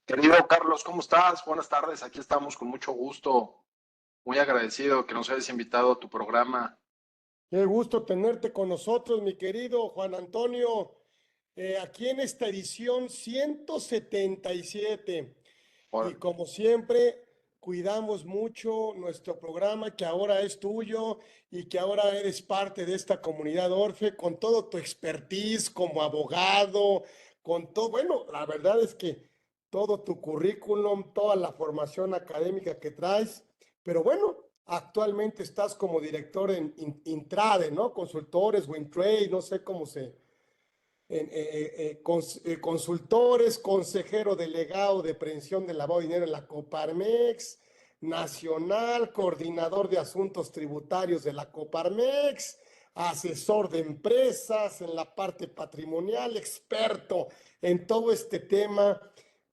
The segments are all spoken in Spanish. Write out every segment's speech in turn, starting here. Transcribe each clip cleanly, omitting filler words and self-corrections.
Querido Carlos, ¿cómo estás? Buenas tardes, aquí estamos con mucho gusto, muy agradecido que nos hayas invitado a tu programa. Qué gusto tenerte con nosotros, mi querido Juan Antonio, aquí en esta edición 177. Y Órale. como siempre, cuidamos mucho nuestro programa que ahora es tuyo y que ahora eres parte de esta comunidad Orfe con todo tu expertise como abogado, con todo, bueno, la verdad es que todo tu currículum, toda la formación académica que traes, pero bueno, actualmente estás como director en Intrade, ¿no? Consultores o Intrade, no sé cómo se, consultores, consejero delegado de prevención de lavado de dinero en la Coparmex, nacional, coordinador de asuntos tributarios de la Coparmex, asesor de empresas en la parte patrimonial, experto en todo este tema,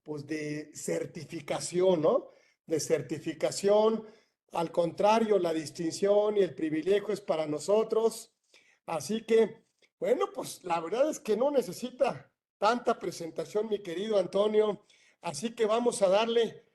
pues de certificación, ¿no? De certificación. Al contrario, la distinción y el privilegio es para nosotros. Así que bueno, pues la verdad es que no necesita tanta presentación, mi querido Antonio. Así que vamos a darle,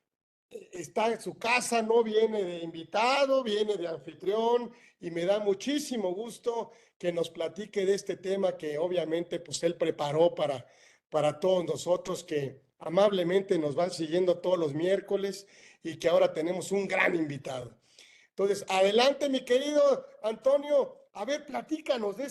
está en su casa, no viene de invitado, viene de anfitrión y me da muchísimo gusto que nos platique de este tema que obviamente pues él preparó para todos nosotros que amablemente nos van siguiendo todos los miércoles y que ahora tenemos un gran invitado. Entonces, adelante, mi querido Antonio. A ver, platícanos de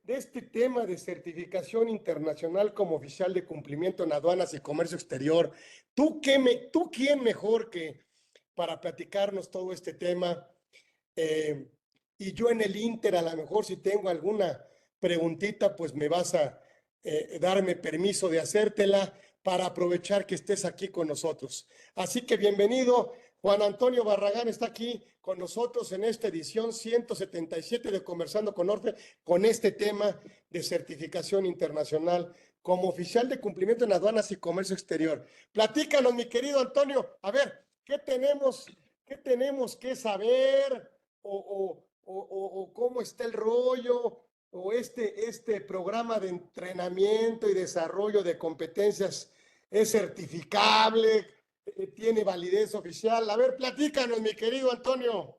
este tema de certificación internacional como oficial de cumplimiento en aduanas y comercio exterior. ¿Tú quién mejor que para platicarnos todo este tema? Eh, y yo en el Inter, a lo mejor si tengo alguna preguntita, pues me vas a darme permiso de hacértela para aprovechar que estés aquí con nosotros. Así que bienvenido. Juan Antonio Barragán está aquí con nosotros en esta edición 177 de Conversando con Orfe, con este tema de certificación internacional como oficial de cumplimiento en aduanas y comercio exterior. Platícanos, mi querido Antonio, a ver, ¿qué tenemos que saber? O cómo está el rollo, o este programa de entrenamiento y desarrollo de competencias es certificable, tiene validez oficial. A ver, platícanos, mi querido Antonio.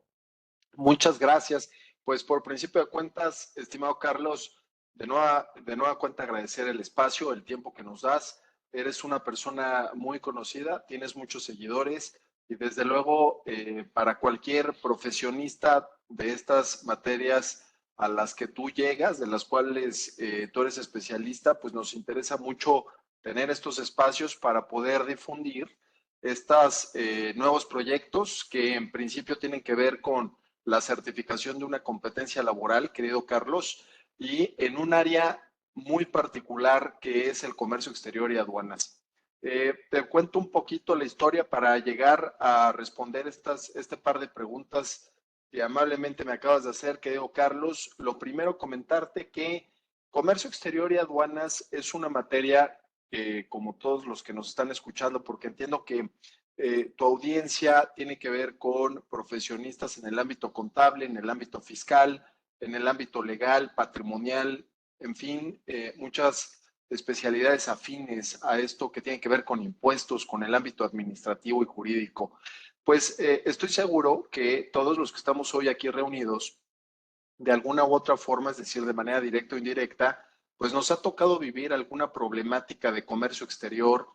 Muchas gracias. Pues por principio de cuentas, estimado Carlos, de nueva cuenta agradecer el espacio, el tiempo que nos das. Eres una persona muy conocida, tienes muchos seguidores y desde luego para cualquier profesionista de estas materias a las que tú llegas, de las cuales tú eres especialista, pues nos interesa mucho tener estos espacios para poder difundir estos nuevos proyectos que en principio tienen que ver con la certificación de una competencia laboral, querido Carlos, y en un área muy particular que es el comercio exterior y aduanas. Te cuento un poquito la historia para llegar a responder este par de preguntas que amablemente me acabas de hacer, querido Carlos. Lo primero, comentarte que comercio exterior y aduanas es una materia que, como todos los que nos están escuchando, porque entiendo que tu audiencia tiene que ver con profesionistas en el ámbito contable, en el ámbito fiscal, en el ámbito legal, patrimonial, en fin, muchas especialidades afines a esto que tiene que ver con impuestos, con el ámbito administrativo y jurídico. Pues estoy seguro que todos los que estamos hoy aquí reunidos, de alguna u otra forma, es decir, de manera directa o indirecta, pues nos ha tocado vivir alguna problemática de comercio exterior,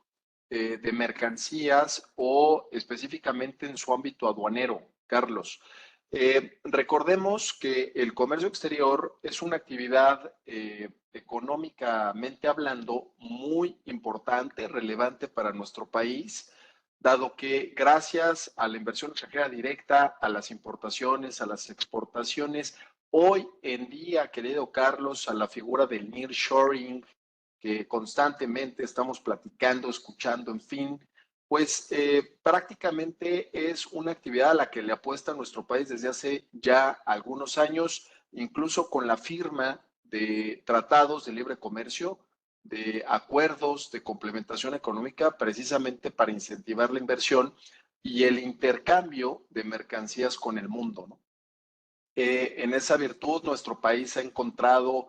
de mercancías o específicamente en su ámbito aduanero, Carlos. Recordemos que el comercio exterior es una actividad económicamente hablando muy importante, relevante para nuestro país, dado que gracias a la inversión extranjera directa, a las importaciones, a las exportaciones, hoy en día, querido Carlos, a la figura del nearshoring, que constantemente estamos platicando, escuchando, en fin, pues prácticamente es una actividad a la que le apuesta nuestro país desde hace ya algunos años, incluso con la firma de tratados de libre comercio, de acuerdos de complementación económica, precisamente para incentivar la inversión y el intercambio de mercancías con el mundo, ¿no? En esa virtud, nuestro país ha encontrado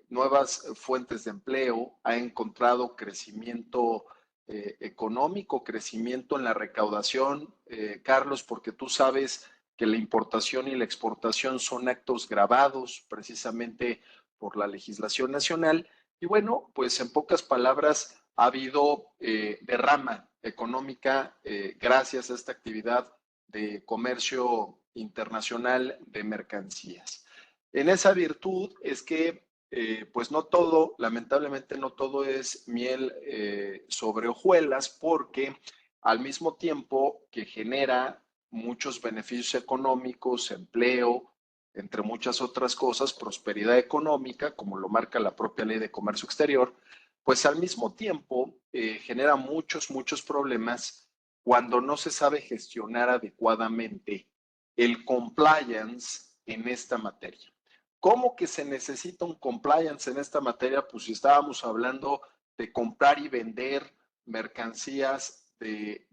nuevas fuentes de empleo, ha encontrado crecimiento económico, crecimiento en la recaudación, Carlos, porque tú sabes que la importación y la exportación son actos gravados precisamente por la legislación nacional. Y bueno, pues en pocas palabras, ha habido derrama económica gracias a esta actividad de comercio internacional de mercancías. En esa virtud es que pues no todo, lamentablemente no todo es miel sobre hojuelas, porque al mismo tiempo que genera muchos beneficios económicos, empleo, entre muchas otras cosas, prosperidad económica, como lo marca la propia Ley de Comercio Exterior, pues al mismo tiempo genera muchos problemas cuando no se sabe gestionar adecuadamente el compliance en esta materia. ¿Cómo que se necesita un compliance en esta materia? Pues si estábamos hablando de comprar y vender mercancías de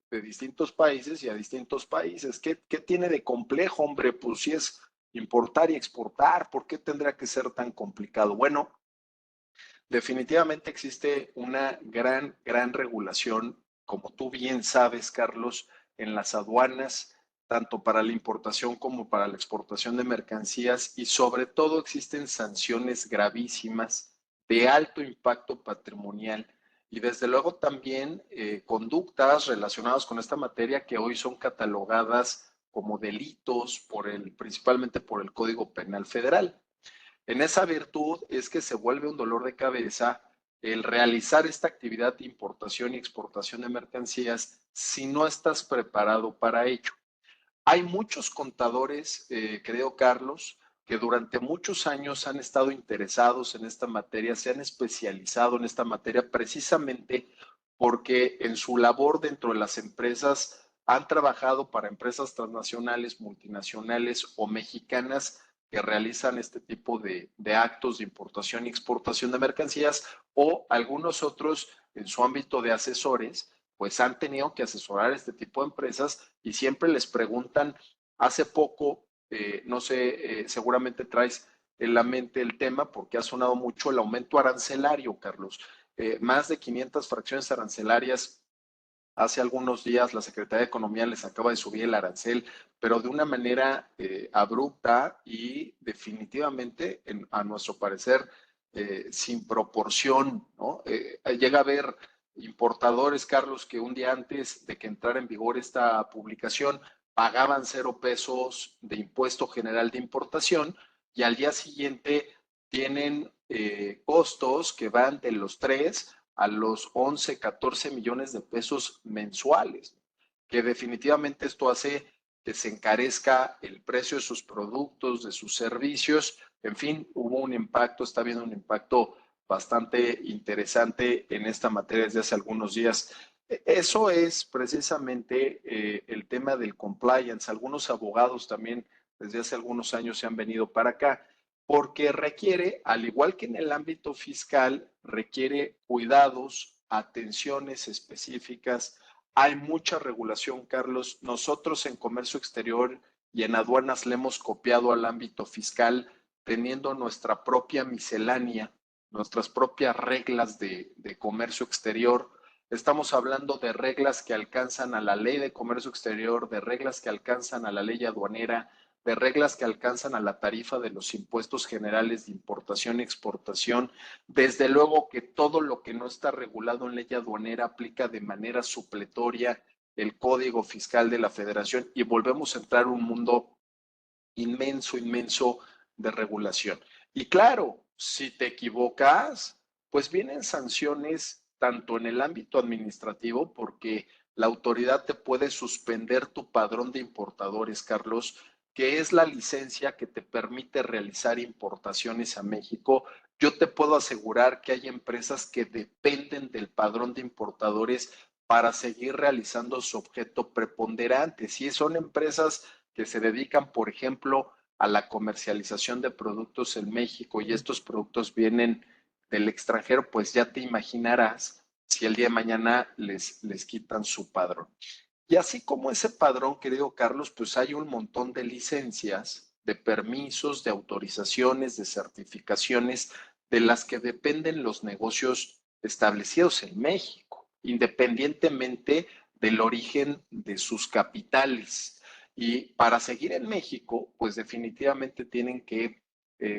distintos países y a distintos países. ¿Qué tiene de complejo, hombre? Pues si es importar y exportar, ¿por qué tendría que ser tan complicado? Bueno, definitivamente existe una gran regulación, como tú bien sabes, Carlos, en las aduanas, tanto para la importación como para la exportación de mercancías, y sobre todo existen sanciones gravísimas de alto impacto patrimonial y desde luego también conductas relacionadas con esta materia que hoy son catalogadas como delitos principalmente por el Código Penal Federal. En esa virtud es que se vuelve un dolor de cabeza el realizar esta actividad de importación y exportación de mercancías si no estás preparado para ello. Hay muchos contadores, creo, Carlos, que durante muchos años han estado interesados en esta materia, se han especializado en esta materia precisamente porque en su labor dentro de las empresas han trabajado para empresas transnacionales, multinacionales o mexicanas que realizan este tipo de actos de importación y exportación de mercancías, o algunos otros en su ámbito de asesores, pues han tenido que asesorar este tipo de empresas y siempre les preguntan. Hace poco, no sé, seguramente traes en la mente el tema porque ha sonado mucho el aumento arancelario, Carlos. Más de 500 fracciones arancelarias. Hace algunos días la Secretaría de Economía les acaba de subir el arancel, pero de una manera abrupta y definitivamente, a nuestro parecer, sin proporción, ¿no? Llega a haber importadores, Carlos, que un día antes de que entrara en vigor esta publicación pagaban 0 pesos de impuesto general de importación y al día siguiente tienen costos que van de los 3 a los 11, 14 millones de pesos mensuales, que definitivamente esto hace que se encarezca el precio de sus productos, de sus servicios. En fin, hubo un impacto, está habiendo un impacto bastante interesante en esta materia desde hace algunos días. Eso es precisamente el tema del compliance. Algunos abogados también desde hace algunos años se han venido para acá porque requiere, al igual que en el ámbito fiscal, requiere cuidados, atenciones específicas. Hay mucha regulación, Carlos. Nosotros en comercio exterior y en aduanas le hemos copiado al ámbito fiscal, teniendo nuestra propia miscelánea, nuestras propias reglas de comercio exterior. Estamos hablando de reglas que alcanzan a la ley de comercio exterior, de reglas que alcanzan a la ley aduanera, de reglas que alcanzan a la tarifa de los impuestos generales de importación y exportación. Desde luego que todo lo que no está regulado en ley aduanera aplica de manera supletoria el Código Fiscal de la Federación y volvemos a entrar en un mundo inmenso de regulación. Y claro, si te equivocas, pues vienen sanciones tanto en el ámbito administrativo, porque la autoridad te puede suspender tu padrón de importadores, Carlos, que es la licencia que te permite realizar importaciones a México. Yo te puedo asegurar que hay empresas que dependen del padrón de importadores para seguir realizando su objeto preponderante. Si son empresas que se dedican, por ejemplo, a la comercialización de productos en México y estos productos vienen del extranjero, pues ya te imaginarás si el día de mañana les quitan su padrón. Y así como ese padrón, querido Carlos, pues hay un montón de licencias, de permisos, de autorizaciones, de certificaciones de las que dependen los negocios establecidos en México. independientemente del origen de sus capitales. Y para seguir en México, pues definitivamente tienen que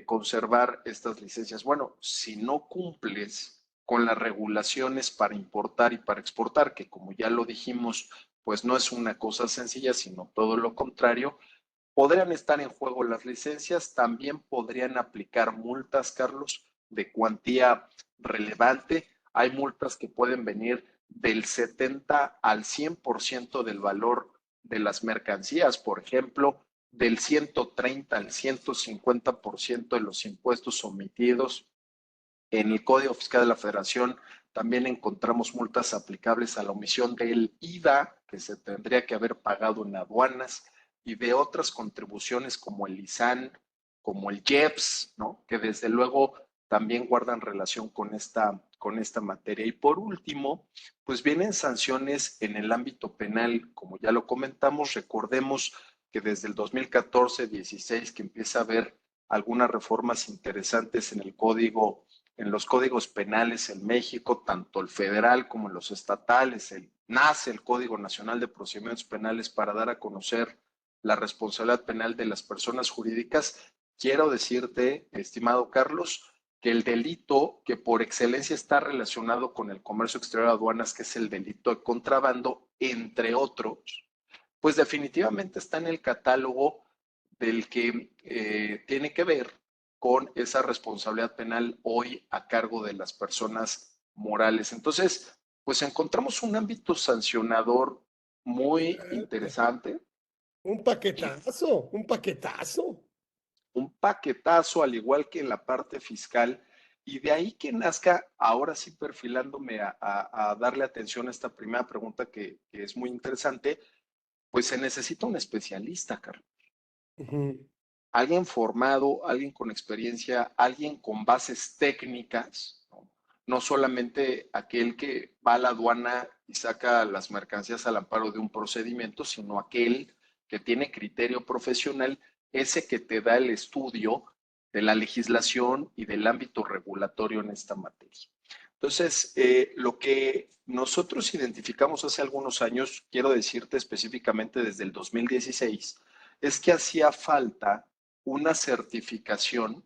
conservar estas licencias. Bueno, si no cumples con las regulaciones para importar y para exportar, que como ya lo dijimos, pues no es una cosa sencilla, sino todo lo contrario, podrían estar en juego las licencias, también podrían aplicar multas, Carlos, de cuantía relevante. Hay multas que pueden venir del 70 al 100% del valor de las mercancías, por ejemplo, del 130 al 150% de los impuestos omitidos. En el Código Fiscal de la Federación también encontramos multas aplicables a la omisión del IVA que se tendría que haber pagado en aduanas y de otras contribuciones como el ISAN, como el IEPS, ¿no? Que desde luego también guardan relación con esta materia. Y por último, pues vienen sanciones en el ámbito penal, como ya lo comentamos, recordemos que desde el 2014-16 que empieza a haber algunas reformas interesantes en los códigos penales en México, tanto el federal como los estatales. Nace el Código Nacional de Procedimientos Penales para dar a conocer la responsabilidad penal de las personas jurídicas. Quiero decirte, estimado Carlos, que el delito que por excelencia está relacionado con el comercio exterior de aduanas, que es el delito de contrabando, entre otros, pues definitivamente está en el catálogo del que tiene que ver con esa responsabilidad penal hoy a cargo de las personas morales. Entonces, pues encontramos un ámbito sancionador muy interesante Un y paquetazo, un paquetazo. un paquetazo, al igual que en la parte fiscal, y de ahí que nazca, ahora sí perfilándome a darle atención a esta primera pregunta que es muy interesante, pues se necesita un especialista, Carlos. Ujú. Alguien formado, alguien con experiencia, alguien con bases técnicas, ¿no? No solamente aquel que va a la aduana y saca las mercancías al amparo de un procedimiento, sino aquel que tiene criterio profesional, ese que te da el estudio de la legislación y del ámbito regulatorio en esta materia. Entonces, lo que nosotros identificamos hace algunos años, quiero decirte específicamente desde el 2016, es que hacía falta una certificación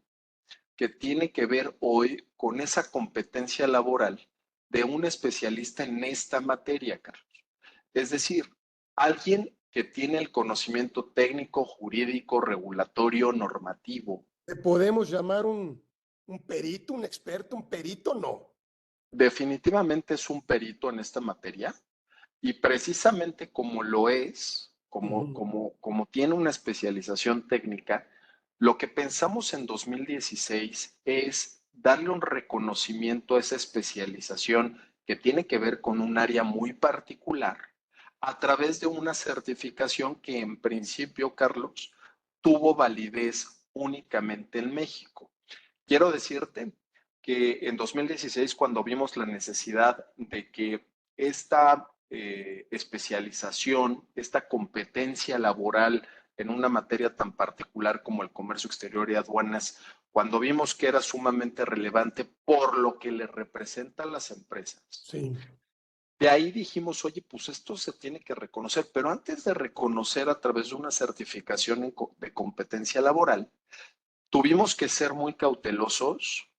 que tiene que ver hoy con esa competencia laboral de un especialista en esta materia, Carlos. Es decir, alguien que tiene el conocimiento técnico, jurídico, regulatorio, normativo. ¿Le podemos llamar un perito, un experto, un perito? No. Definitivamente es un perito en esta materia y precisamente como lo es, Ujú. como tiene una especialización técnica, lo que pensamos en 2016 es darle un reconocimiento a esa especialización que tiene que ver con un área muy particular a través de una certificación que en principio, Carlos, tuvo validez únicamente en México. Quiero decirte que en 2016, cuando vimos la necesidad de que esta especialización, esta competencia laboral en una materia tan particular como el comercio exterior y aduanas, cuando vimos que era sumamente relevante por lo que le representa a las empresas, Sí. de ahí dijimos, oye, pues esto se tiene que reconocer, pero antes de reconocer a través de una certificación de competencia laboral, tuvimos que ser muy cautelosos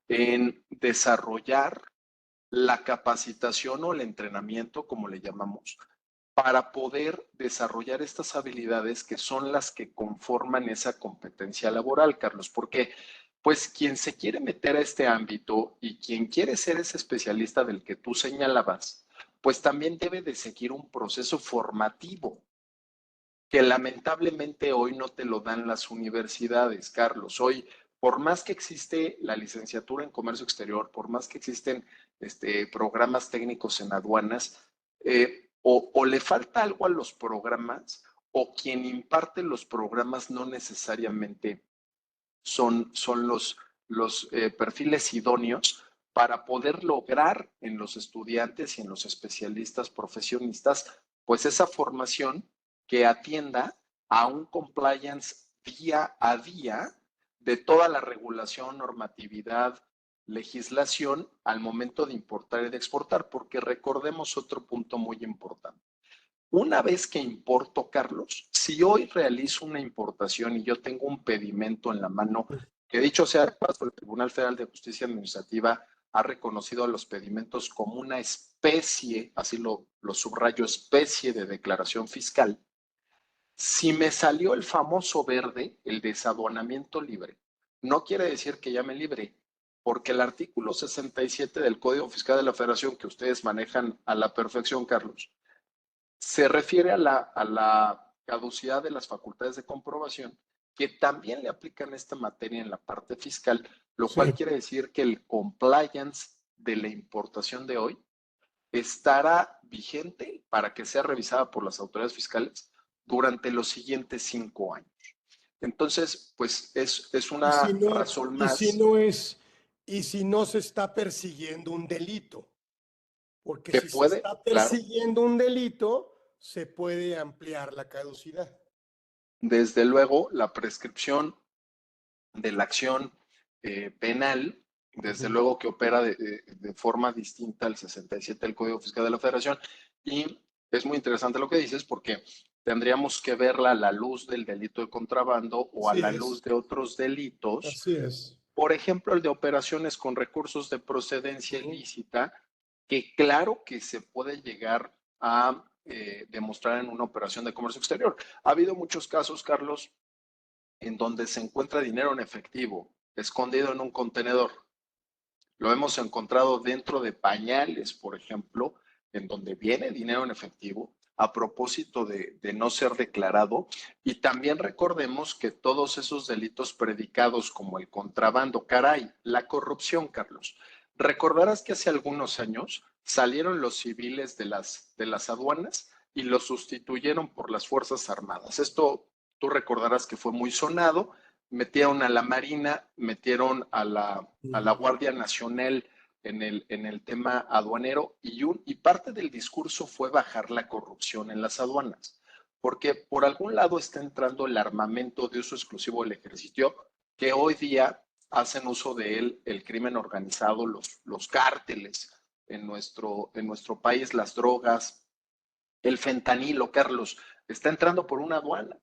en desarrollar la capacitación o el entrenamiento, como le llamamos, para poder desarrollar estas habilidades que son las que conforman esa competencia laboral, Carlos, porque pues quien se quiere meter a este ámbito y quien quiere ser ese especialista del que tú señalabas, pues también debe de seguir un proceso formativo que lamentablemente hoy no te lo dan las universidades, Carlos. Hoy, por más que existe la licenciatura en comercio exterior, por más que existen programas técnicos en aduanas, o le falta algo a los programas, o quien imparte los programas no necesariamente son los perfiles idóneos para poder lograr en los estudiantes y en los especialistas profesionistas, pues esa formación que atienda a un compliance día a día de toda la regulación, normatividad legislación al momento de importar y de exportar, porque recordemos otro punto muy importante. Una vez que importo, Carlos, si hoy realizo una importación y yo tengo un pedimento en la mano, que dicho sea de paso, el Tribunal Federal de Justicia Administrativa ha reconocido a los pedimentos como una especie, así lo subrayo, especie de declaración fiscal. Si me salió el famoso verde, el desaduanamiento libre, no quiere decir que ya me libre, porque el artículo 67 del Código Fiscal de la Federación, que ustedes manejan a la perfección, Carlos, se refiere a la caducidad de las facultades de comprobación, que también le aplican esta materia en la parte fiscal, lo cual quiere decir que el compliance de la importación de hoy estará vigente para que sea revisada por las autoridades fiscales durante los siguientes 5 años. Entonces, pues es una razón más y si no se está persiguiendo un delito, porque que si se puede, está claro, persiguiendo un delito, se puede ampliar la caducidad. desde luego la prescripción de la acción penal, desde luego que opera de forma distinta al 67 del Código Fiscal de la Federación, y es muy interesante lo que dices porque tendríamos que verla a la luz del delito de contrabando o a Así la es, luz de otros delitos, así es. por ejemplo, el de operaciones con recursos de procedencia ilícita, que claro que se puede llegar a demostrar en una operación de comercio exterior. Ha habido muchos casos, Carlos, en donde se encuentra dinero en efectivo, escondido en un contenedor. Lo hemos encontrado dentro de pañales, por ejemplo, en donde viene dinero en efectivo a propósito de no ser declarado. Y también recordemos que todos esos delitos predicados como el contrabando, caray, la corrupción, Carlos. Recordarás que hace algunos años salieron los civiles de las aduanas y los sustituyeron por las Fuerzas Armadas. Esto tú recordarás que fue muy sonado, metieron a la Marina, metieron a la Guardia Nacional en el tema aduanero y parte del discurso fue bajar la corrupción en las aduanas, porque por algún lado está entrando el armamento de uso exclusivo del ejército, que hoy día hacen uso de él el crimen organizado, los cárteles en nuestro país, las drogas, el fentanilo, Carlos, está entrando por una aduana.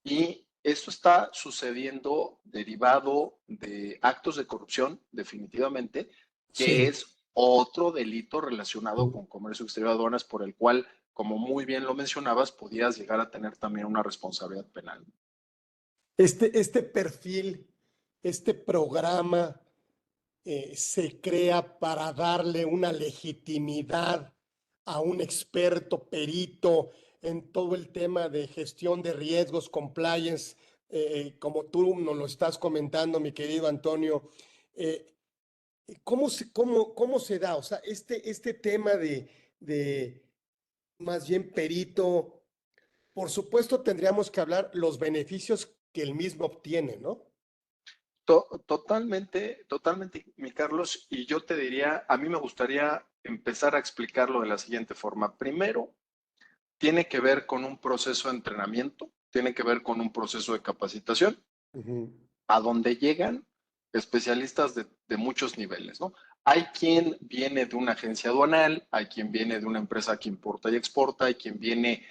Y esto está sucediendo derivado de actos de corrupción, definitivamente, que Sí. es otro delito relacionado con comercio exterior de aduanas por el cual, como muy bien lo mencionabas, podías llegar a tener también una responsabilidad penal. Este perfil, este programa se crea para darle una legitimidad a un experto perito en todo el tema de gestión de riesgos, compliance, como tú nos lo estás comentando, mi querido Antonio. eh, cómo se da? O sea, este tema de más bien perito, por supuesto tendríamos que hablar los beneficios que el mismo obtiene, ¿no? Totalmente, totalmente, mi Carlos, y yo te diría, a mí me gustaría empezar a explicarlo de la siguiente forma. Primero, tiene que ver con un proceso de entrenamiento, tiene que ver con un proceso de capacitación, Ujú. a donde llegan especialistas de muchos niveles, ¿no? Hay quien viene de una agencia aduanal, hay quien viene de una empresa que importa y exporta, hay quien viene,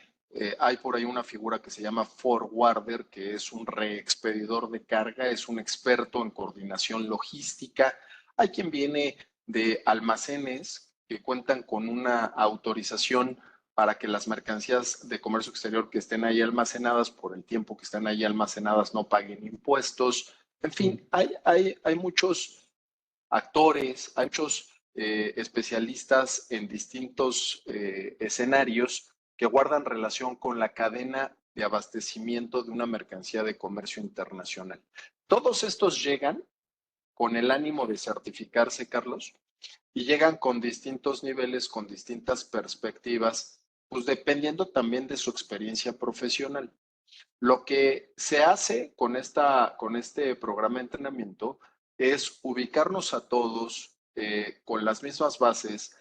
hay por ahí una figura que se llama forwarder, que es un reexpedidor de carga, es un experto en coordinación logística, hay quien viene de almacenes que cuentan con una autorización para que las mercancías de comercio exterior que estén ahí almacenadas por el tiempo que están ahí almacenadas no paguen impuestos. En fin, hay muchos actores, hay muchos especialistas en distintos escenarios que guardan relación con la cadena de abastecimiento de una mercancía de comercio internacional. Todos estos llegan con el ánimo de certificarse, Carlos, y llegan con distintos niveles, con distintas perspectivas, pues dependiendo también de su experiencia profesional. Lo que se hace con este programa de entrenamiento es ubicarnos a todos con las mismas bases,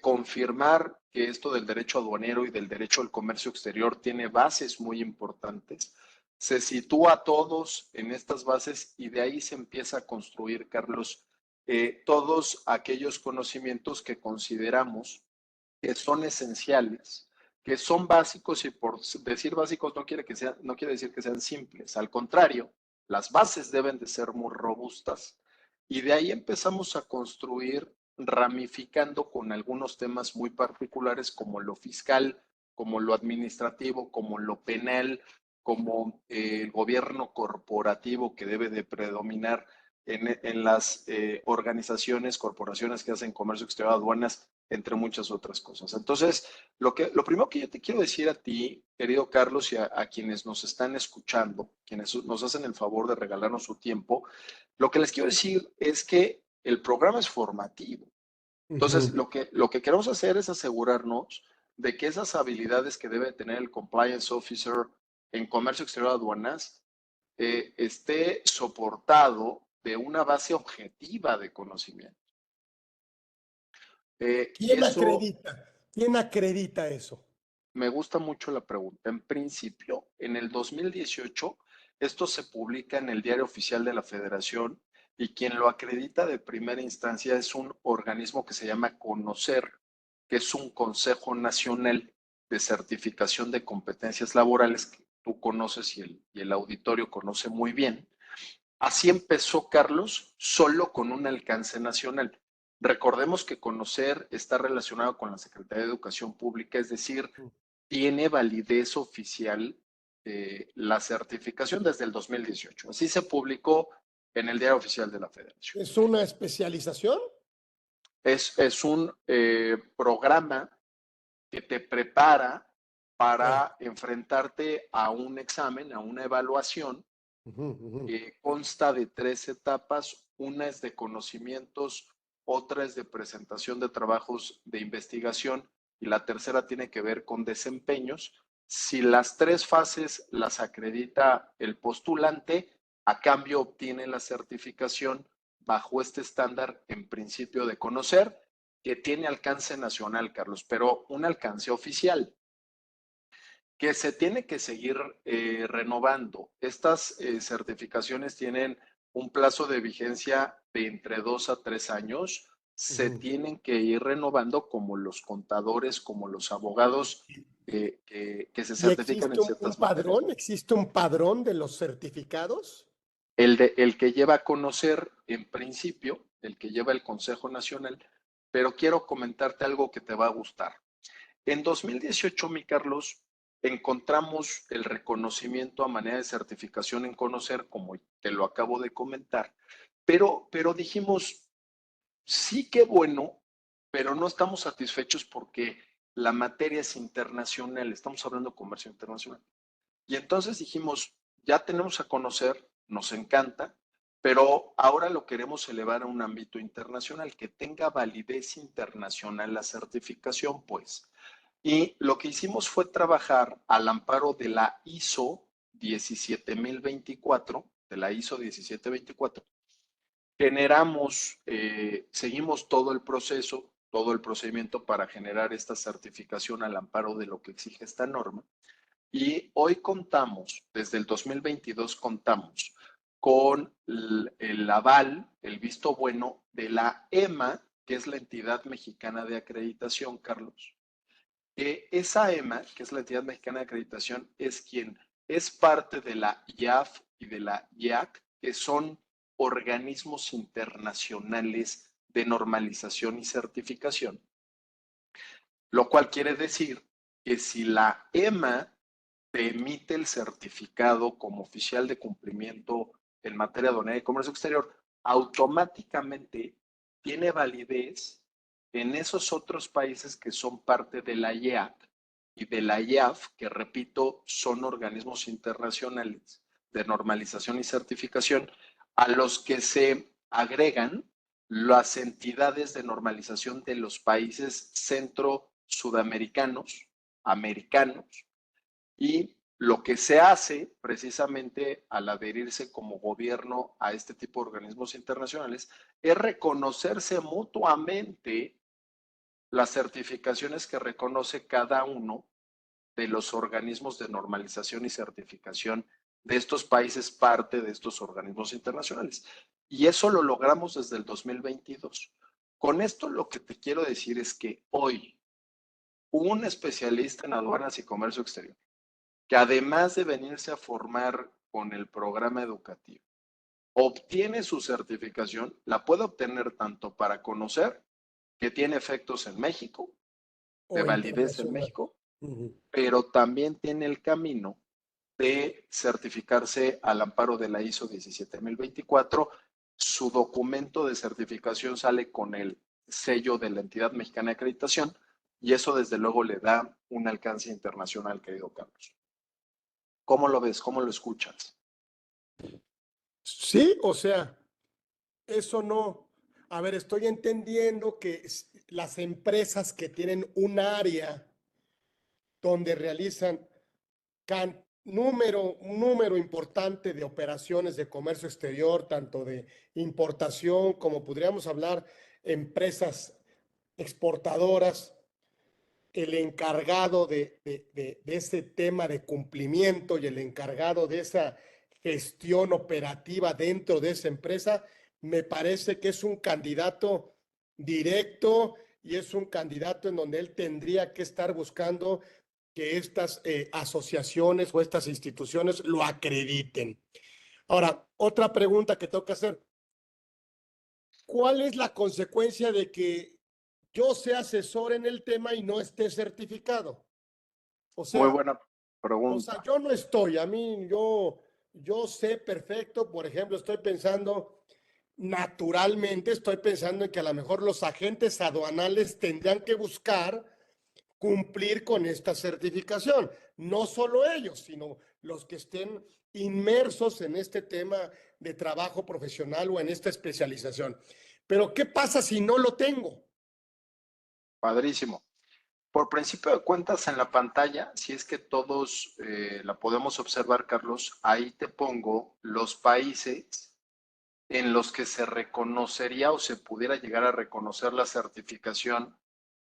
confirmar que esto del derecho aduanero y del derecho al comercio exterior tiene bases muy importantes. Se sitúa a todos en estas bases y de ahí se empieza a construir, Carlos, todos aquellos conocimientos que consideramos que son esenciales, que son básicos, y por decir básicos no quiere decir que sean simples. Al contrario, las bases deben de ser muy robustas y de ahí empezamos a construir ramificando con algunos temas muy particulares como lo fiscal, como lo administrativo, como lo penal, como el gobierno corporativo que debe de predominar en las organizaciones, corporaciones que hacen comercio exterior, aduanas, entre muchas otras cosas. Entonces, lo primero que yo te quiero decir a ti, querido Carlos, y a quienes nos están escuchando, quienes nos hacen el favor de regalarnos su tiempo, lo que les quiero decir es que el programa es formativo. Entonces, lo que queremos hacer es asegurarnos de que esas habilidades que debe tener el compliance officer en comercio exterior aduanas esté soportado de una base objetiva de conocimiento. Y ¿Quién eso acredita? ¿Quién acredita eso? me gusta mucho la pregunta. En principio, en el 2018, esto se publica en el Diario Oficial de la Federación y quien lo acredita de primera instancia es un organismo que se llama CONOCER, que es un Consejo Nacional de Certificación de Competencias Laborales que tú conoces y el auditorio conoce muy bien. Así empezó Carlos, solo con un alcance nacional. Recordemos que conocer está relacionado con la Secretaría de Educación Pública, es decir, tiene validez oficial la certificación desde el 2018. Así se publicó en el Diario Oficial de la Federación. ¿Es una especialización? Es un programa que te prepara Ah, para enfrentarte a un examen, a una evaluación ujú, ujú. que consta de 3 etapas. Una es de conocimientos, otra es de presentación de trabajos de investigación y la tercera tiene que ver con desempeños. Si las 3 fases las acredita el postulante, a cambio obtiene la certificación bajo este estándar en principio de conocer, que tiene alcance nacional, Carlos, pero un alcance oficial que se tiene que seguir renovando. Estas certificaciones tienen un plazo de vigencia de entre 2 a 3 años. Se Ujú. tienen que ir renovando como los contadores, como los abogados que se ¿Y certifican existe en un ciertas materias. padrón? ¿Existe un padrón de los certificados? El que lleva a conocer, en principio, el que lleva el Consejo Nacional, pero quiero comentarte algo que te va a gustar. En 2018, mi Carlos, encontramos el reconocimiento a manera de certificación en conocer, como te lo acabo de comentar, pero dijimos, sí que bueno, pero no estamos satisfechos porque la materia es internacional, estamos hablando de comercio internacional. Y entonces dijimos, ya tenemos a conocer, nos encanta, pero ahora lo queremos elevar a un ámbito internacional, que tenga validez internacional la certificación, pues. Y lo que hicimos fue trabajar al amparo de la ISO 17024, de la ISO 1724. Generamos, seguimos todo el proceso, todo el procedimiento para generar esta certificación al amparo de lo que exige esta norma. Y hoy contamos, desde el 2022 contamos con el aval, el visto bueno de la EMA, que es la entidad mexicana de acreditación, Carlos. Esa EMA, que es la entidad mexicana de acreditación, es quien es parte de la IAF y de la IAC, que son organismos internacionales de normalización y certificación, lo cual quiere decir que si la EMA te emite el certificado como oficial de cumplimiento en materia aduanera y comercio exterior, automáticamente tiene validez en esos otros países que son parte de la IEAC y de la IAF, que repito, son organismos internacionales de normalización y certificación, a los que se agregan las entidades de normalización de los países centro-sudamericanos, americanos, y lo que se hace precisamente al adherirse como gobierno a este tipo de organismos internacionales es reconocerse mutuamente las certificaciones que reconoce cada uno de los organismos de normalización y certificación de estos países parte de estos organismos internacionales. Y eso lo logramos desde el 2022. Con esto lo que te quiero decir es que hoy un especialista en aduanas y comercio exterior, que además de venirse a formar con el programa educativo, obtiene su certificación, la puede obtener tanto para conocer que tiene efectos en México, de O validez en internacional. México, pero también tiene el camino de certificarse al amparo de la ISO 17024. Su documento de certificación sale con el sello de la entidad mexicana de acreditación y eso desde luego le da un alcance internacional, querido Carlos. ¿Cómo lo ves? ¿Cómo lo escuchas? Sí, o sea, eso no. A ver, estoy entendiendo que las empresas que tienen un área donde realizan un número importante de operaciones de comercio exterior, tanto de importación como podríamos hablar empresas exportadoras, el encargado de ese tema de cumplimiento y el encargado de esa gestión operativa dentro de esa empresa, me parece que es un candidato directo y es un candidato en donde él tendría que estar buscando que estas asociaciones o estas instituciones lo acrediten. Ahora, otra pregunta que tengo que hacer. ¿Cuál es la consecuencia de que yo sea asesor en el tema y no esté certificado? O Muy sea, buena pregunta. yo no estoy, yo sé perfecto, por ejemplo, naturalmente estoy pensando en que a lo mejor los agentes aduanales tendrían que buscar cumplir con esta certificación. No solo ellos, sino los que estén inmersos en este tema de trabajo profesional o en esta especialización. Pero ¿qué pasa si no lo tengo? Padrísimo. Por principio de cuentas en la pantalla, si es que todos la podemos observar, Carlos, ahí te pongo los países en los que se reconocería o se pudiera llegar a reconocer la certificación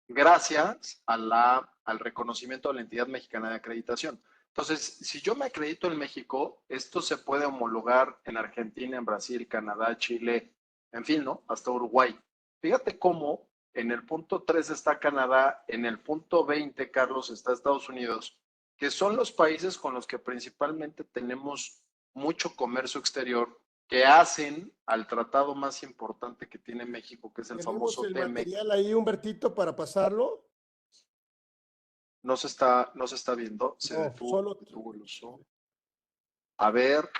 gracias al reconocimiento de la entidad mexicana de acreditación. Entonces, si yo me acredito en México, esto se puede homologar en Argentina, en Brasil, Canadá, Chile, en fin, ¿no? Hasta Uruguay. Fíjate cómo en el punto 3 está Canadá, en el punto 20, Carlos, está Estados Unidos, que son los países con los que principalmente tenemos mucho comercio exterior, que hacen al tratado más importante que tiene México, que es el ¿Tenemos famoso el TEMEC. material ahí, Humbertito, para pasarlo? No se está viendo, se No, detuvo el uso. A ver,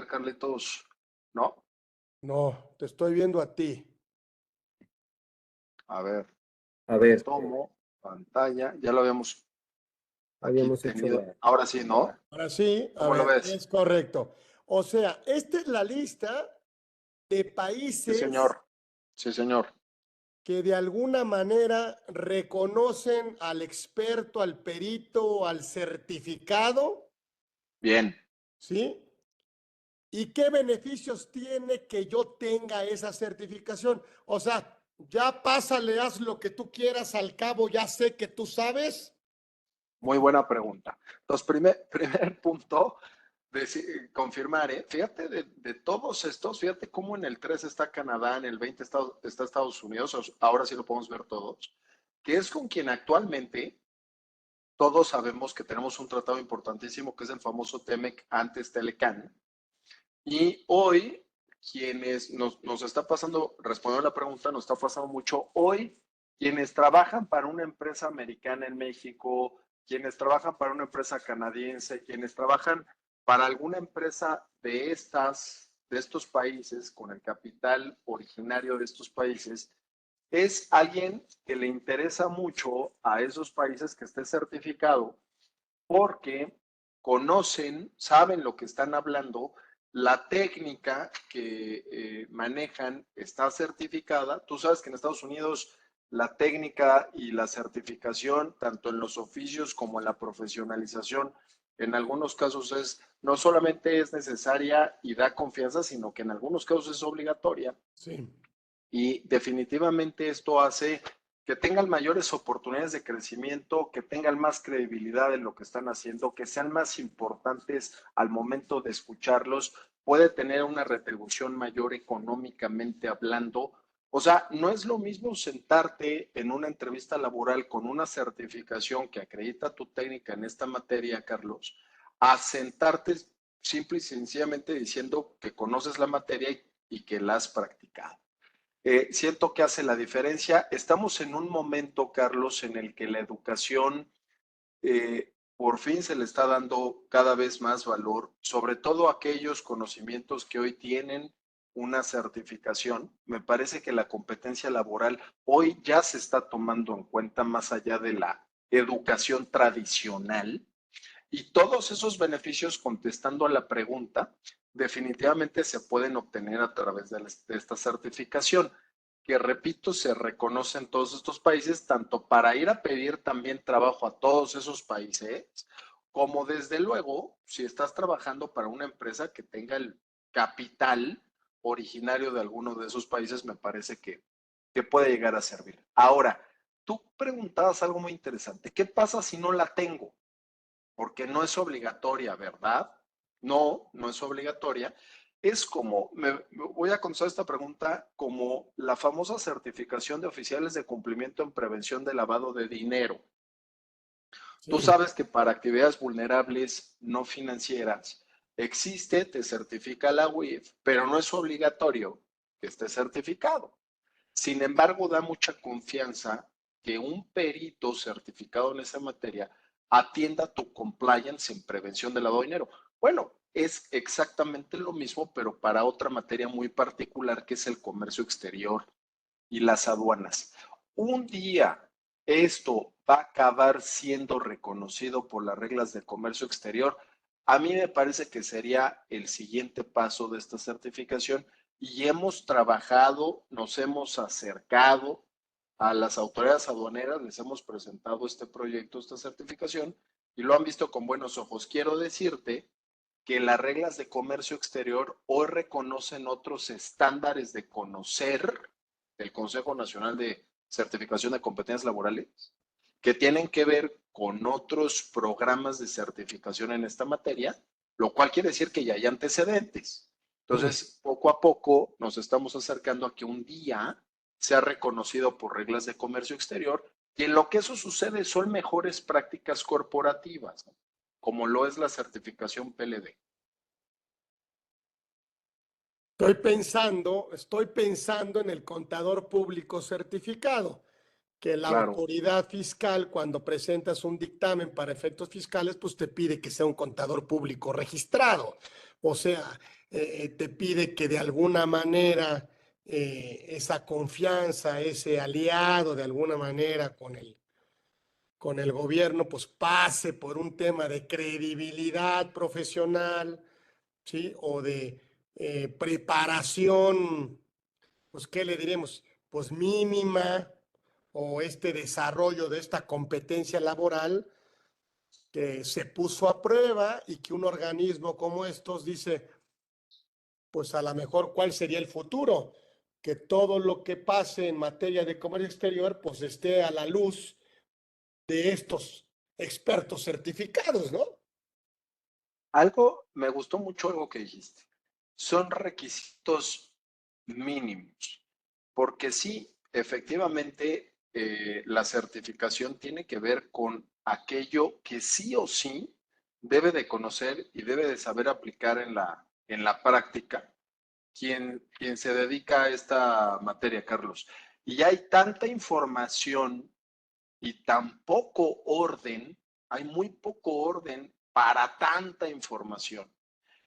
Carlitos, ¿no? no, te estoy viendo a ti. A ver, A ver, tomo pantalla, ya lo habíamos aquí habíamos hecho tenido. Ahora sí, ¿no? Ahora sí, a ¿Cómo lo ver, ves? es correcto. O sea, esta es la lista de Sí, países señor. Sí, señor. que de alguna manera reconocen al experto, al perito, al certificado, Bien. ¿sí? ¿Y qué beneficios tiene que yo tenga esa certificación? O sea, ya pásale, haz lo que tú quieras, al cabo ya sé que tú sabes. Muy buena pregunta. Entonces, primer punto, confirmar, ¿eh? Fíjate de todos estos, fíjate cómo en el 3 está Canadá, en el 20 está Estados Unidos, ahora sí lo podemos ver todos, que es con quien actualmente todos sabemos que tenemos un tratado importantísimo que es el famoso TEMEC, antes Telecan. Y hoy, quienes nos está pasando, respondiendo a la pregunta, nos está pasando mucho hoy, quienes trabajan para una empresa americana en México, quienes trabajan para una empresa canadiense, quienes trabajan para alguna empresa de estos países, con el capital originario de estos países, es alguien que le interesa mucho a esos países que esté certificado porque conocen, saben lo que están hablando, la técnica que manejan está certificada. Tú sabes que en Estados Unidos la técnica y la certificación, tanto en los oficios como en la profesionalización, en algunos casos no solamente es necesaria y da confianza, sino que en algunos casos es obligatoria. Sí. Y definitivamente esto hace que tengan mayores oportunidades de crecimiento, que tengan más credibilidad en lo que están haciendo, que sean más importantes al momento de escucharlos, puede tener una retribución mayor económicamente hablando. O sea, no es lo mismo sentarte en una entrevista laboral con una certificación que acredita tu técnica en esta materia, Carlos, a sentarte simple y sencillamente diciendo que conoces la materia y que la has practicado. Siento que hace la diferencia. Estamos en un momento, Carlos, en el que la educación por fin se le está dando cada vez más valor, sobre todo aquellos conocimientos que hoy tienen una certificación. Me parece que la competencia laboral hoy ya se está tomando en cuenta más allá de la educación tradicional. Y todos esos beneficios, contestando a la pregunta, definitivamente se pueden obtener a través de esta certificación, que repito, se reconoce en todos estos países, tanto para ir a pedir también trabajo a todos esos países, como desde luego, si estás trabajando para una empresa que tenga el capital originario de alguno de esos países, me parece que puede llegar a servir. Ahora, tú preguntabas algo muy interesante. ¿Qué pasa si no la tengo? Porque no es obligatoria, ¿verdad? No, no es obligatoria. Es como, me voy a contestar esta pregunta como la famosa certificación de oficiales de cumplimiento en prevención de lavado de dinero. Tú Sí. sabes que para actividades vulnerables no financieras existe, te certifica la UIF, pero no es obligatorio que esté certificado. Sin embargo, da mucha confianza que un perito certificado en esa materia atienda tu compliance en prevención del lavado de dinero. Bueno, es exactamente lo mismo, pero para otra materia muy particular que es el comercio exterior y las aduanas. Un día esto va a acabar siendo reconocido por las reglas de comercio exterior. A mí me parece que sería el siguiente paso de esta certificación y hemos trabajado, nos hemos acercado a las autoridades aduaneras, les hemos presentado este proyecto, esta certificación, y lo han visto con buenos ojos. Quiero decirte que las reglas de comercio exterior hoy reconocen otros estándares de conocer del Consejo Nacional de Certificación de Competencias Laborales, que tienen que ver con otros programas de certificación en esta materia, lo cual quiere decir que ya hay antecedentes. Mm. Entonces, poco a poco nos estamos acercando a que un día sea reconocido por reglas de comercio exterior y en lo que eso sucede son mejores prácticas corporativas, ¿no? Como lo es la certificación PLD. Estoy pensando en el contador público certificado, que la Claro, autoridad fiscal, cuando presentas un dictamen para efectos fiscales, pues te pide que sea un contador público registrado. O sea, te pide que de alguna manera esa confianza, ese aliado de alguna manera con el gobierno, pues pase por un tema de credibilidad profesional, ¿sí? O de preparación, pues, ¿qué le diremos? Pues mínima, o este desarrollo de esta competencia laboral que se puso a prueba y que un organismo como estos dice, pues a lo mejor cuál sería el futuro, que todo lo que pase en materia de comercio exterior, pues esté a la luz de estos expertos certificados, ¿no? algo, me gustó mucho algo que dijiste. Son requisitos mínimos, porque sí, efectivamente, la certificación tiene que ver con aquello que sí o sí debe de conocer y debe de saber aplicar en la práctica quien se dedica a esta materia, Carlos. Y hay tanta información y tan poco orden, hay muy poco orden para tanta información,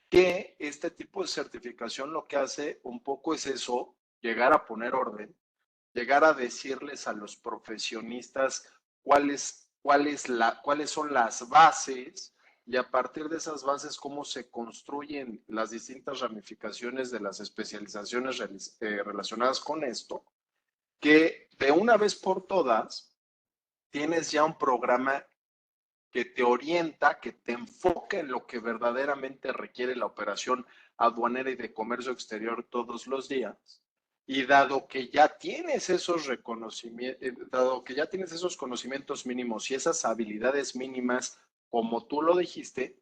que este tipo de certificación lo que hace un poco es eso, llegar a poner orden, llegar a decirles a los profesionistas cuáles son las bases y a partir de esas bases cómo se construyen las distintas ramificaciones de las especializaciones relacionadas con esto, que de una vez por todas tienes ya un programa que te orienta, que te enfoca en lo que verdaderamente requiere la operación aduanera y de comercio exterior todos los días. Y dado que ya tienes esos reconocimientos, dado que ya tienes esos conocimientos mínimos y esas habilidades mínimas, como tú lo dijiste,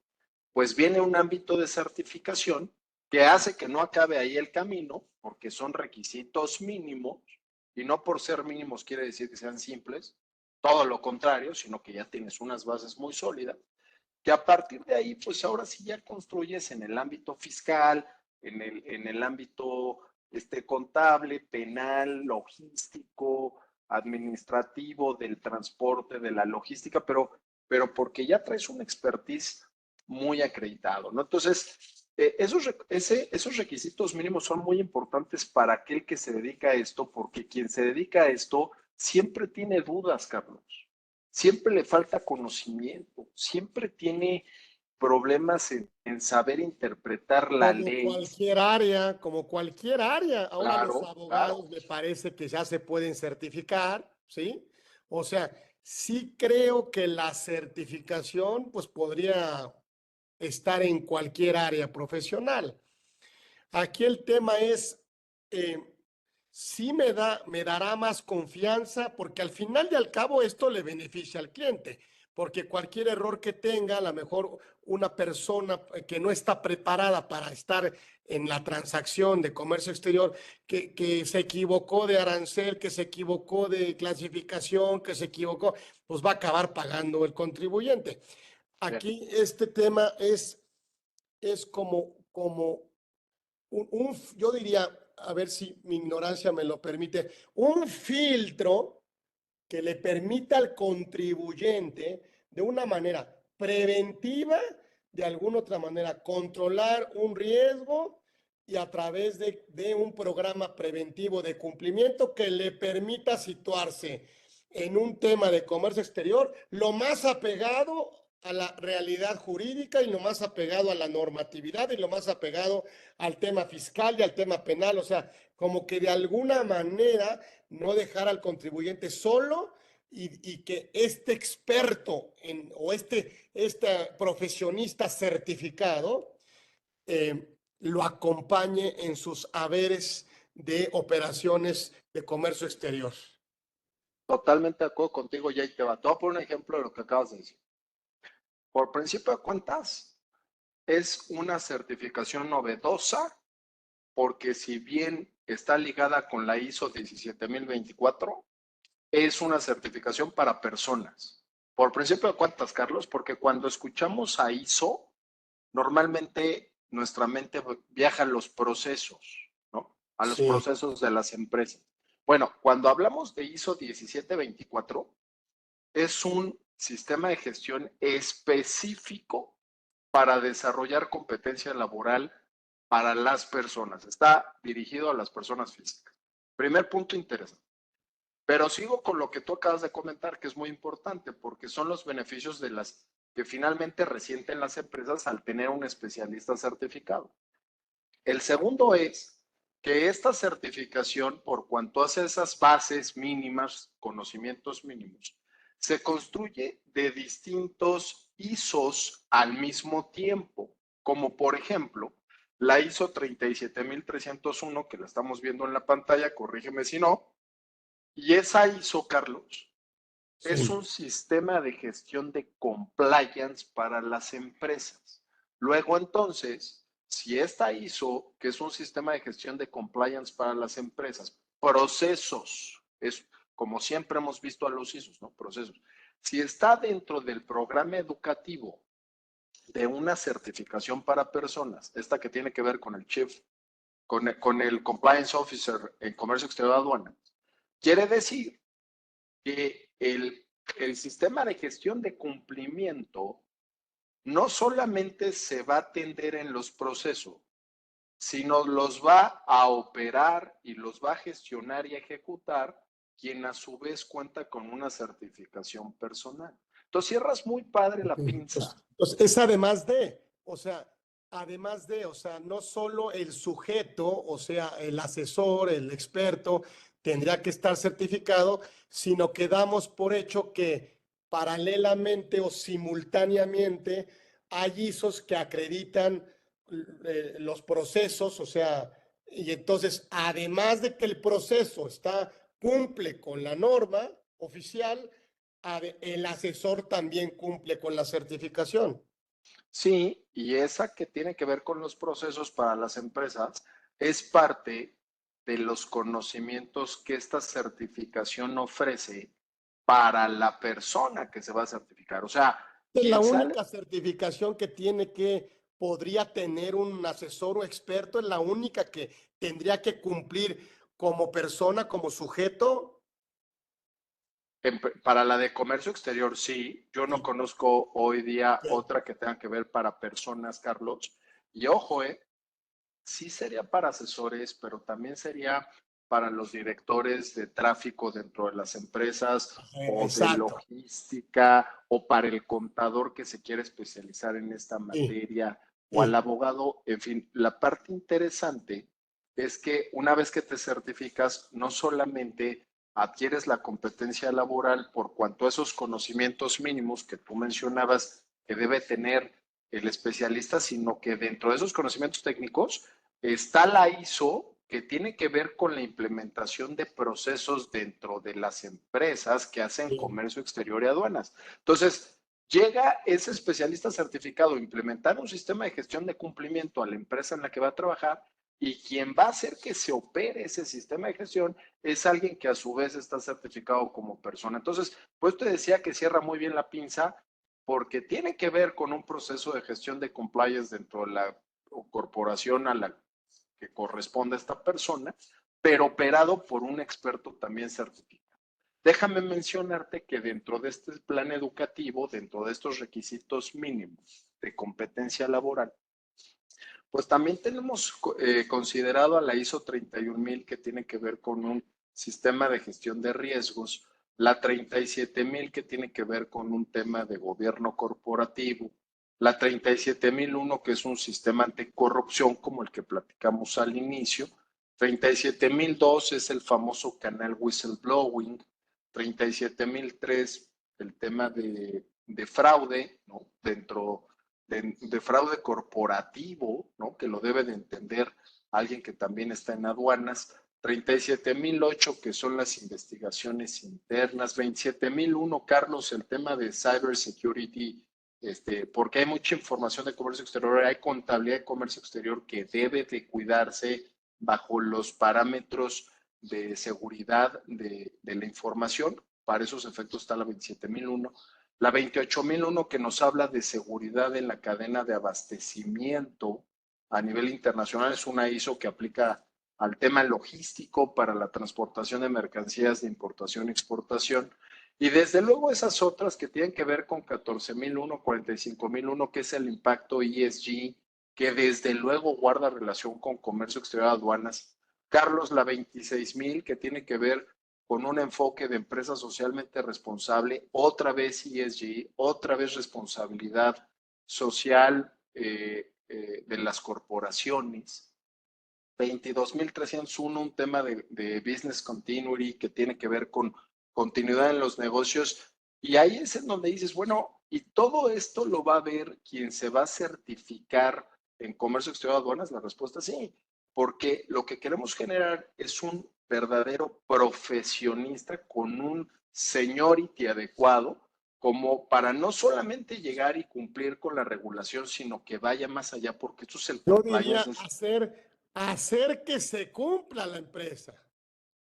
pues viene un ámbito de certificación que hace que no acabe ahí el camino, porque son requisitos mínimos, y no por ser mínimos quiere decir que sean simples, todo lo contrario, sino que ya tienes unas bases muy sólidas, que a partir de ahí, pues ahora sí ya construyes en el ámbito fiscal, en el ámbito contable, penal, logístico, administrativo, del transporte, de la logística, pero porque ya traes un expertise muy acreditado, ¿no? Entonces, esos requisitos mínimos son muy importantes para aquel que se dedica a esto, porque quien se dedica a esto siempre tiene dudas, Carlos. Siempre le falta conocimiento, siempre tiene problemas en saber interpretar la Como ley. cualquier área, como cualquier área. Ahora los Claro, abogados claro. me parece que ya se pueden certificar, ¿sí? O sea, sí creo que la certificación pues podría estar en cualquier área profesional. Aquí el tema es, eh, sí me dará más confianza porque al final y al cabo esto le beneficia al cliente, porque cualquier error que tenga, a lo mejor una persona que no está preparada para estar en la transacción de comercio exterior, que se equivocó de arancel, que se equivocó de clasificación, que se equivocó, pues va a acabar pagando el contribuyente. Bien. Aquí este tema es como yo diría, a ver si mi ignorancia me lo permite, un filtro que le permita al contribuyente de una manera preventiva, de alguna otra manera, controlar un riesgo y a través de un programa preventivo de cumplimiento que le permita situarse en un tema de comercio exterior lo más apegado a la realidad jurídica y lo más apegado a la normatividad y lo más apegado al tema fiscal y al tema penal. O sea, como que de alguna manera no dejar al contribuyente solo y que este experto o este profesionista certificado lo acompañe en sus haberes de operaciones de comercio exterior. Totalmente de acuerdo contigo, ya te va. Te voy a poner un ejemplo de lo que acabas de decir. Por principio de cuentas, es una certificación novedosa porque si bien está ligada con la ISO 17024, es una certificación para personas. Por principio de cuentas, Carlos, porque cuando escuchamos a ISO, normalmente nuestra mente viaja a los procesos, ¿no? A los Sí. procesos de las empresas. Bueno, cuando hablamos de ISO 1724, es un sistema de gestión específico para desarrollar competencia laboral para las personas. Está dirigido a las personas físicas. Primer punto interesante. Pero sigo con lo que tú acabas de comentar, que es muy importante, porque son los beneficios de las que finalmente resienten las empresas al tener un especialista certificado. El segundo es que esta certificación, por cuanto hace esas bases mínimas, conocimientos mínimos, se construye de distintos ISOs al mismo tiempo, como por ejemplo la ISO 37301, que la estamos viendo en la pantalla, corrígeme si no, y esa ISO, Carlos, es Sí. un sistema de gestión de compliance para las empresas. Luego, entonces, si esta ISO, que es un sistema de gestión de compliance para las empresas, procesos, es como siempre hemos visto a los ISOs, ¿no? Procesos. Si está dentro del programa educativo de una certificación para personas, esta que tiene que ver con el Chief, con el Compliance Officer en Comercio Exterior de Aduanas, quiere decir que el sistema de gestión de cumplimiento no solamente se va a atender en los procesos, sino los va a operar y los va a gestionar y ejecutar quien a su vez cuenta con una certificación personal. Entonces cierras muy padre la pinza. Entonces, es además de, no solo el sujeto, o sea, el asesor, el experto, tendría que estar certificado, sino que damos por hecho que paralelamente o simultáneamente hay ISOs que acreditan los procesos, o sea, Y entonces, además de que el proceso cumple con la norma oficial, el asesor también cumple con la certificación. Sí, y esa que tiene que ver con los procesos para las empresas es parte de los conocimientos que esta certificación ofrece para la persona que se va a certificar. O sea, Es la quien sale, única certificación podría tener un asesor o experto, es la única que tendría que cumplir como persona, como sujeto. para la de comercio exterior, sí. Yo no Sí, conozco hoy día ok, otra que tenga que ver para personas, Carlos. Y ojo, sí sería para asesores, pero también sería para los directores de tráfico dentro de las empresas o de exacto. logística o para el contador que se quiere especializar en esta Sí, materia o al sí, abogado. En fin, la parte interesante es que una vez que te certificas, no solamente adquieres la competencia laboral por cuanto a esos conocimientos mínimos que tú mencionabas que debe tener el especialista, sino que dentro de esos conocimientos técnicos está la ISO, que tiene que ver con la implementación de procesos dentro de las empresas que hacen sí, comercio exterior y aduanas. Entonces, llega ese especialista certificado a implementar un sistema de gestión de cumplimiento a la empresa en la que va a trabajar y quien va a hacer que se opere ese sistema de gestión es alguien que a su vez está certificado como persona. Entonces, pues te decía que cierra muy bien la pinza porque tiene que ver con un proceso de gestión de compliance dentro de la corporación a la que corresponde a esta persona, pero operado por un experto también certificado. Déjame mencionarte que dentro de este plan educativo, dentro de estos requisitos mínimos de competencia laboral, pues también tenemos considerado a la ISO 31000 que tiene que ver con un sistema de gestión de riesgos, la 37000 que tiene que ver con un tema de gobierno corporativo, la 37001 que es un sistema anticorrupción como el que platicamos al inicio, 37002 es el famoso canal whistleblowing, 37003 el tema de fraude, ¿no? Dentro de fraude corporativo, ¿no? Que lo debe de entender alguien que también está en aduanas, 37.008 que son las investigaciones internas, 27.001 Carlos, el tema de cybersecurity, porque hay mucha información de comercio exterior, hay contabilidad de comercio exterior que debe de cuidarse bajo los parámetros de seguridad de la información. Para esos efectos está la 27.001. La 28.001 que nos habla de seguridad en la cadena de abastecimiento a nivel internacional es una ISO que aplica al tema logístico para la transportación de mercancías de importación y exportación. Y desde luego esas otras que tienen que ver con 14.001, 45.001, que es el impacto ESG, que desde luego guarda relación con comercio exterior, aduanas. Carlos, la 26.000, que tiene que ver con un enfoque de empresa socialmente responsable, otra vez ESG, otra vez responsabilidad social de las corporaciones. 22.301, un tema de business continuity que tiene que ver con continuidad en los negocios. Y ahí es en donde dices, bueno, y todo esto lo va a ver quien se va a certificar en comercio exterior de aduanas. La respuesta es sí, porque lo que queremos generar es un verdadero profesionista con un seniority adecuado como para no solamente llegar y cumplir con la regulación, sino que vaya más allá, porque esto es el Yo diría compliance. hacer que se cumpla la empresa. Oye,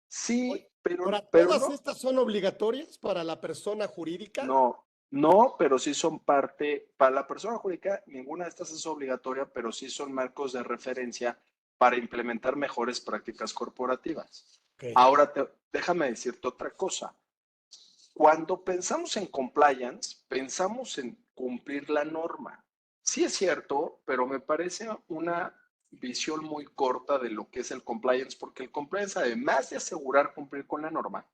Sí, ahora, pero ¿todas no, estas son obligatorias para la persona jurídica? no, pero sí son parte, para la persona jurídica, ninguna de estas es obligatoria, pero sí son marcos de referencia para implementar mejores prácticas corporativas. Ok. Ahora, déjame decirte otra cosa. Cuando pensamos en compliance, pensamos en cumplir la norma. Sí es cierto, pero me parece una visión muy corta de lo que es el compliance, porque el compliance, además de asegurar cumplir con la norma,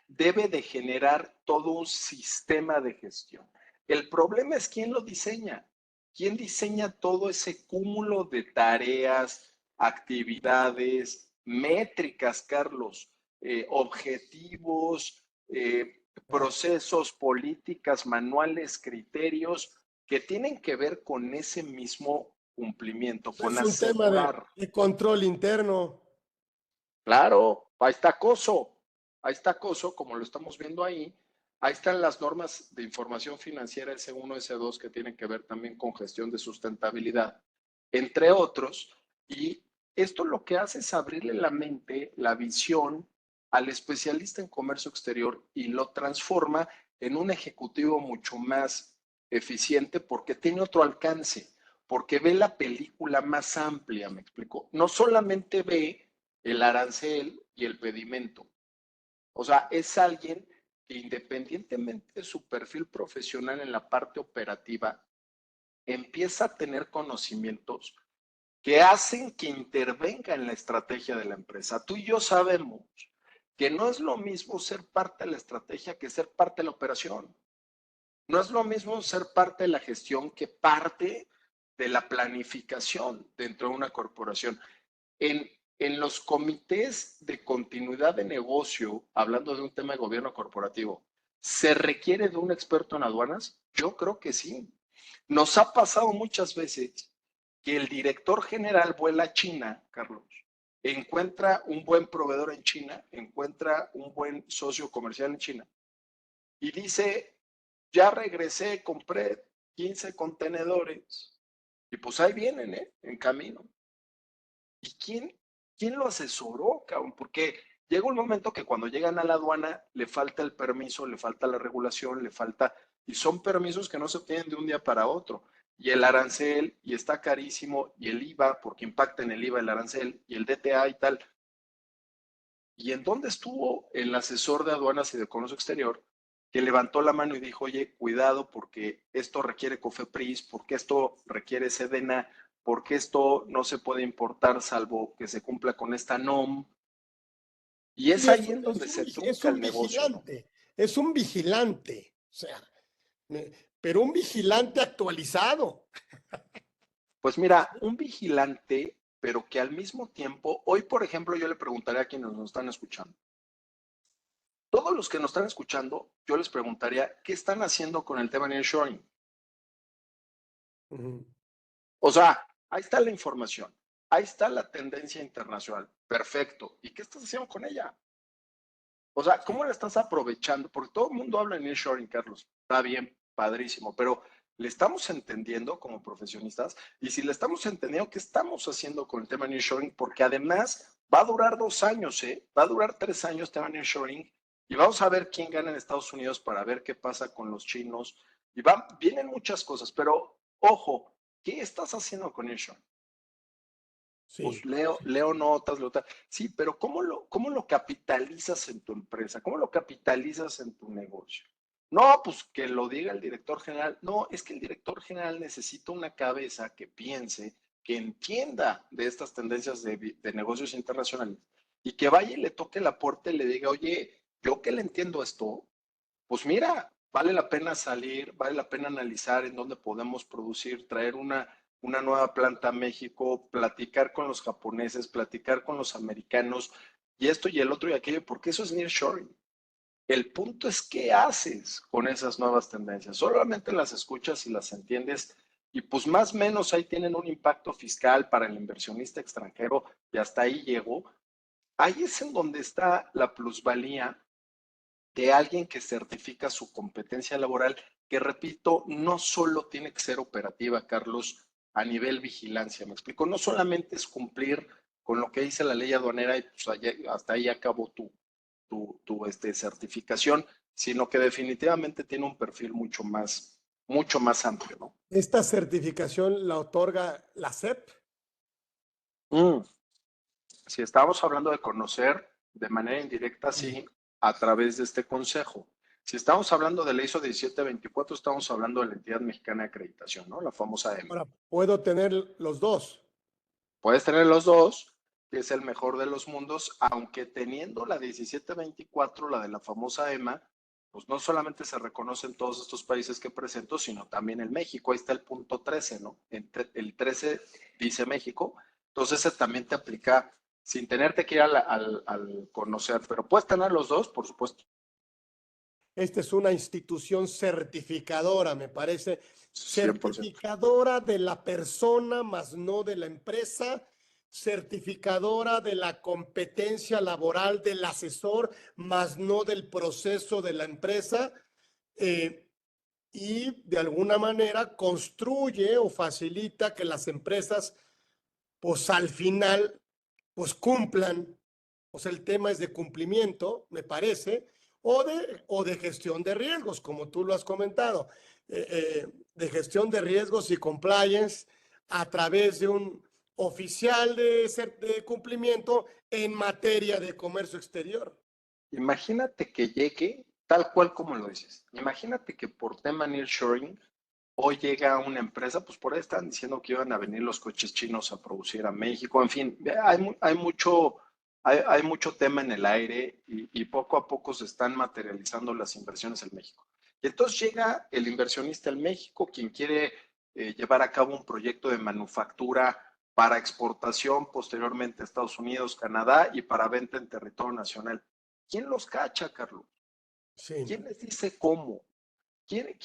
debe de generar todo un sistema de gestión. El problema es quién lo diseña, quién diseña todo ese cúmulo de tareas, actividades, métricas, Carlos, objetivos, procesos, políticas, manuales, criterios que tienen que ver con ese mismo cumplimiento, con Es un tema asegurar. de control interno. Claro, ahí está acoso, como lo estamos viendo ahí. Ahí están las normas de información financiera S1, S2, que tienen que ver también con gestión de sustentabilidad, entre otros. Y esto lo que hace es abrirle la mente, la visión al especialista en comercio exterior y lo transforma en un ejecutivo mucho más eficiente porque tiene otro alcance, porque ve la película más amplia, me explico. No solamente ve el arancel y el pedimento. O sea, es alguien que independientemente de su perfil profesional en la parte operativa, empieza a tener conocimientos que hacen que intervenga en la estrategia de la empresa. Tú y yo sabemos que no es lo mismo ser parte de la estrategia que ser parte de la operación. No es lo mismo ser parte de la gestión que parte de la planificación dentro de una corporación. En los comités de continuidad de negocio, hablando de un tema de gobierno corporativo, ¿se requiere de un experto en aduanas? Yo creo que sí. Nos ha pasado muchas veces que el director general vuela a China, Carlos, encuentra un buen proveedor en China, encuentra un buen socio comercial en China y dice, ya regresé, compré 15 contenedores y pues ahí vienen, en camino. ¿Y quién lo asesoró, cabrón? Porque llega un momento que cuando llegan a la aduana le falta el permiso, le falta la regulación, le falta, y son permisos que no se obtienen de un día para otro. Y el arancel, y está carísimo, y el IVA, porque impacta en el IVA el arancel, y el DTA y tal. ¿Y en dónde estuvo el asesor de aduanas y de comercio exterior que levantó la mano y dijo, oye, cuidado porque esto requiere COFEPRIS, porque esto requiere SEDENA, porque esto no se puede importar salvo que se cumpla con esta NOM? Y es Sí, ahí en donde se es trunca un el negocio, ¿no? vigilante, es un vigilante, o sea, pero un vigilante actualizado. Pues mira, un vigilante, pero que al mismo tiempo, hoy por ejemplo, yo le preguntaría a quienes nos están escuchando, todos los que nos están escuchando, yo les preguntaría, ¿qué están haciendo con el tema de nearshoring? Ujú. O sea, ahí está la información, ahí está la tendencia internacional. Perfecto. ¿Y qué estás haciendo con ella? O sea, Sí. ¿cómo la estás aprovechando? Porque todo el mundo habla en nearshoring, Carlos. Está bien, padrísimo, pero ¿le estamos entendiendo como profesionistas? Y si le estamos entendiendo, ¿qué estamos haciendo con el tema nearshoring? Porque además va a durar 2 años, ¿eh? Va a durar 3 años tema nearshoring y vamos a ver quién gana en Estados Unidos para ver qué pasa con los chinos. Y vienen muchas cosas, pero ojo, ¿qué estás haciendo con nearshoring? Pues Sí, leo notas, leo tal. Sí, pero ¿cómo lo capitalizas en tu empresa? ¿Cómo lo capitalizas en tu negocio? No, pues que lo diga el director general. No, es que el director general necesita una cabeza que piense, que entienda de estas tendencias de negocios internacionales y que vaya y le toque la puerta y le diga, oye, yo que le entiendo esto, pues mira, vale la pena salir, vale la pena analizar en dónde podemos producir, traer una nueva planta a México, platicar con los japoneses, platicar con los americanos, y esto y el otro y aquello, porque eso es nearshoring. El punto es qué haces con esas nuevas tendencias. Solamente las escuchas y las entiendes, y pues más o menos ahí tienen un impacto fiscal para el inversionista extranjero, y hasta ahí llegó. Ahí es en donde está la plusvalía de alguien que certifica su competencia laboral, que repito, no solo tiene que ser operativa, Carlos, a nivel vigilancia, me explico, no solamente es cumplir con lo que dice la ley aduanera y pues hasta ahí acabó tu certificación, sino que definitivamente tiene un perfil mucho más amplio, ¿no? esta certificación la otorga la SEP. Mm. Si estamos hablando de conocer de manera indirecta, Sí. sí, a través de este consejo. Si estamos hablando de la ISO 1724, estamos hablando de la entidad mexicana de acreditación, ¿no? La famosa EMA. Ahora, puedo tener los dos. Puedes tener los dos, que es el mejor de los mundos, aunque teniendo la 1724, la de la famosa EMA, pues no solamente se reconoce en todos estos países que presento, sino también en México. Ahí está el punto 13, ¿no? El 13 dice México, entonces ese también te aplica sin tenerte que ir al conocer, pero puedes tener los dos, por supuesto. esta es una institución certificadora, me parece, 100%. certificadora de la persona, más no de la empresa, certificadora de la competencia laboral del asesor, más no del proceso de la empresa, y de alguna manera construye o facilita que las empresas, pues al final, pues cumplan. O sea, el tema es de cumplimiento, me parece, o de gestión de riesgos, como tú lo has comentado, de gestión de riesgos y compliance a través de un oficial de cumplimiento en materia de comercio exterior. Imagínate que llegue tal cual como lo dices. Imagínate que por tema nearshoring hoy llega una empresa, pues por ahí están diciendo que iban a venir los coches chinos a producir a México. En fin, hay mucho tema en el aire y poco a poco se están materializando las inversiones en México. Y entonces llega el inversionista en México, quien quiere llevar a cabo un proyecto de manufactura para exportación posteriormente a Estados Unidos, Canadá y para venta en territorio nacional. ¿Quién los cacha, Carlos? Sí. ¿Quién les dice cómo? ¿Quién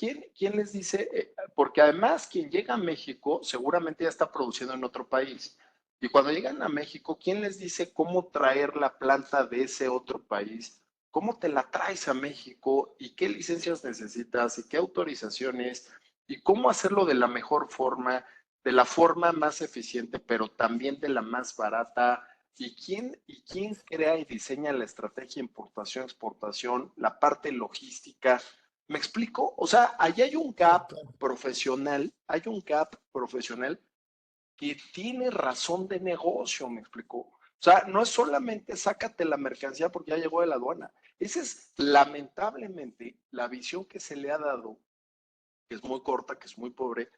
les dice? Porque además quien llega a México seguramente ya está produciendo en otro país. Y cuando llegan a México, ¿quién les dice cómo traer la planta de ese otro país? ¿Cómo te la traes a México? ¿Y qué licencias necesitas? ¿Y qué autorizaciones? ¿Y cómo hacerlo de la mejor forma, de la forma más eficiente, pero también de la más barata? ¿Y quién crea y diseña la estrategia importación-exportación, la parte logística? ¿Me explico? O sea, ahí hay un gap profesional que tiene razón de negocio, ¿me explico? O sea, no es solamente sácate la mercancía porque ya llegó de la aduana. Esa es lamentablemente la visión que se le ha dado, que es muy corta, que es muy pobre,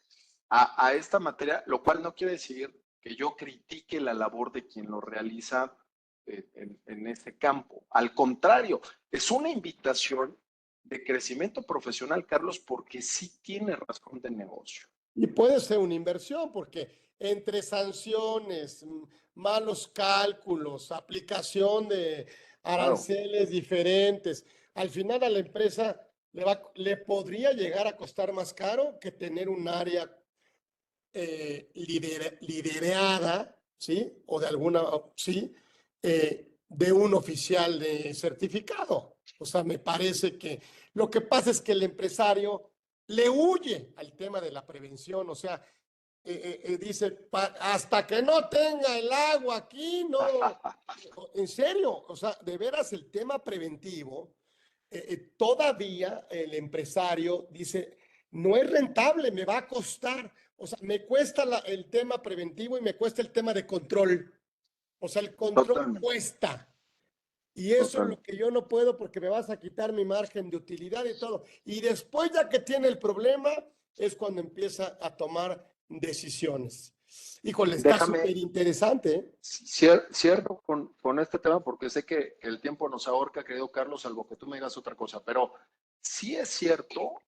a esta materia, lo cual no quiere decir que yo critique la labor de quien lo realiza en este campo. Al contrario, es una invitación de crecimiento profesional, Carlos, porque sí tiene razón de negocio. Y puede ser una inversión, porque entre sanciones, malos cálculos, aplicación de Claro, aranceles diferentes, al final a la empresa le podría llegar a costar más caro que tener un área liderada, ¿sí? O de alguna, sí, de un oficial de certificado. O sea, me parece que lo que pasa es que el empresario le huye al tema de la prevención. O sea, dice, hasta que no tenga el agua aquí, no. En serio, o sea, de veras el tema preventivo, todavía el empresario dice, no es rentable, me va a costar. O sea, me cuesta el tema preventivo y me cuesta el tema de control. O sea, el control totalmente, cuesta. Y eso es lo totalmente. que yo no puedo porque me vas a quitar mi margen de utilidad y todo. Y después, ya que tiene el problema, es cuando empieza a tomar decisiones. Híjole, está Déjame, súper interesante, ¿eh? cierro con este tema porque sé que el tiempo nos ahorca, querido Carlos, salvo que tú me digas otra cosa, pero sí es cierto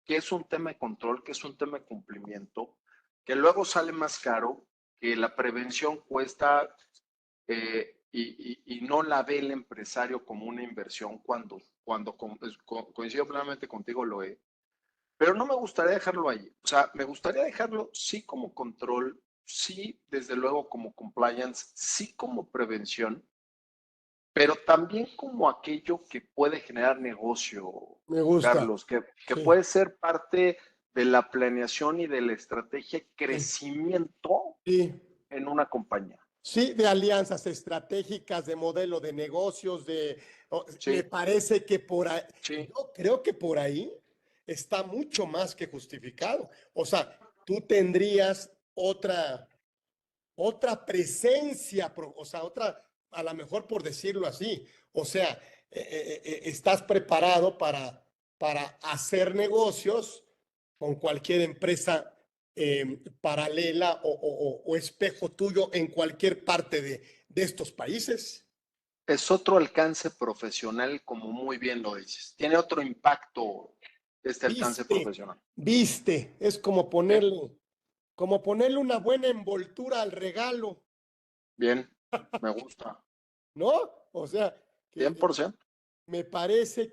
que es un tema de control, que es un tema de cumplimiento, que luego sale más caro, que la prevención cuesta y no la ve el empresario como una inversión cuando coincido plenamente contigo, lo es. Pero no me gustaría dejarlo ahí. O sea, me gustaría dejarlo sí como control, sí desde luego como compliance, sí como prevención, pero también como aquello que puede generar negocio, Me gusta. Carlos, que Sí, puede ser parte de la planeación y de la estrategia de sí, crecimiento sí. en una compañía. Sí, de alianzas estratégicas, de modelo de negocios, me Sí, parece que por ahí, sí, yo creo que por ahí está mucho más que justificado. O sea, tú tendrías otra presencia, o sea, otra, a lo mejor por decirlo así, o sea, estás preparado para hacer negocios con cualquier empresa paralela o espejo tuyo en cualquier parte de estos países. es otro alcance profesional, como muy bien lo dices. Tiene otro impacto este alcance Viste, profesional. viste, es ¿Sí? como ponerle una buena envoltura al regalo, Bien, me gusta. ¿no? O sea, que 100%. me parece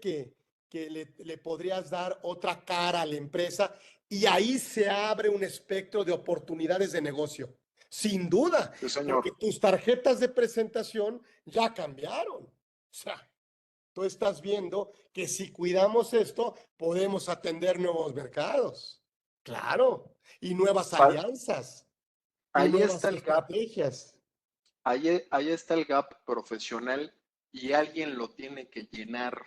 que le podrías dar otra cara a la empresa y ahí se abre un espectro de oportunidades de negocio. Sin duda, Sí, porque señor. tus tarjetas de presentación ya cambiaron. O sea, tú estás viendo que si cuidamos esto, podemos atender nuevos mercados. Claro, y nuevas Pa- alianzas y Ahí nuevas está el gap, estrategias. ahí está el gap profesional y alguien lo tiene que llenar.